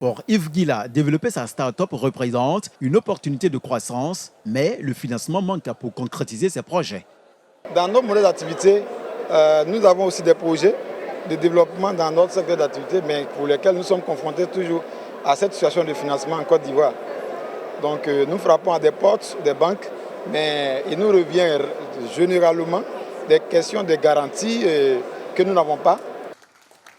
Pour Yves Guila, développer sa start-up représente une opportunité de croissance, mais le financement manque pour concrétiser ses projets. Dans nos modèles d'activité, nous avons aussi des projets de développement dans notre secteur d'activité, mais pour lesquels nous sommes confrontés toujours à cette situation de financement en Côte d'Ivoire. Donc nous frappons à des portes des banques, mais il nous revient généralement des questions de garantie que nous n'avons pas.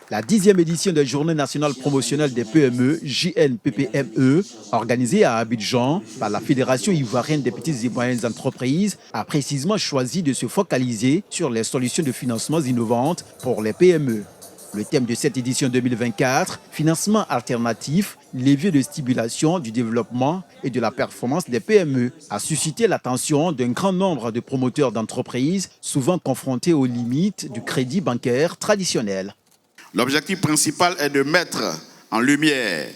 La 10e édition des Journées nationales promotionnelles des PME, JNPPME, organisée à Abidjan par la Fédération ivoirienne des petites et moyennes entreprises, a précisément choisi de se focaliser sur les solutions de financement innovantes pour les PME. Le thème de cette édition 2024, financement alternatif, levier de stimulation du développement et de la performance des PME, a suscité l'attention d'un grand nombre de promoteurs d'entreprises, souvent confrontés aux limites du crédit bancaire traditionnel. L'objectif principal est de mettre en lumière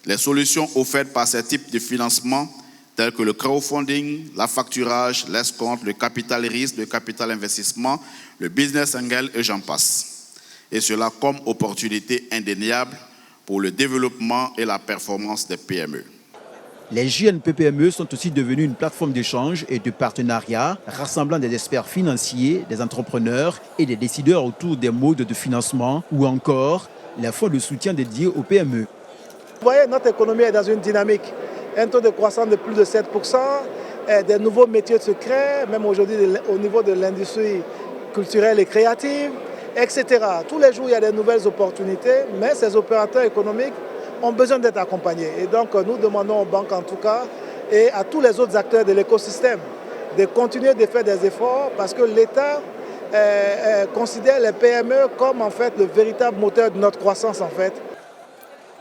les solutions offertes par ces types de financement tels que le crowdfunding, l'affacturage, l'escompte, le capital risque, le capital investissement, le business angel et j'en passe. Et cela comme opportunité indéniable pour le développement et la performance des PME. Les JNPPME sont aussi devenus une plateforme d'échange et de partenariat rassemblant des experts financiers, des entrepreneurs et des décideurs autour des modes de financement ou encore les fonds de soutien dédiés aux PME. Vous voyez, notre économie est dans une dynamique. Un taux de croissance de plus de 7%, des nouveaux métiers se créent, même aujourd'hui au niveau de l'industrie culturelle et créative, etc. Tous les jours, il y a des nouvelles opportunités, mais ces opérateurs économiques ont besoin d'être accompagnés. Et donc, nous demandons aux banques, en tout cas, et à tous les autres acteurs de l'écosystème, de continuer de faire des efforts parce que l'État considère les PME comme, en fait, le véritable moteur de notre croissance, en fait.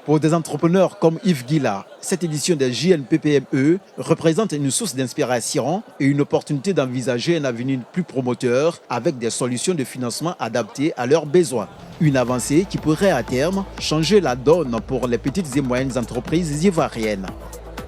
Pour des entrepreneurs comme Yves Guila, cette édition des JNPPME représente une source d'inspiration et une opportunité d'envisager un avenir plus promoteur avec des solutions de financement adaptées à leurs besoins. Une avancée qui pourrait à terme changer la donne pour les petites et moyennes entreprises ivoiriennes.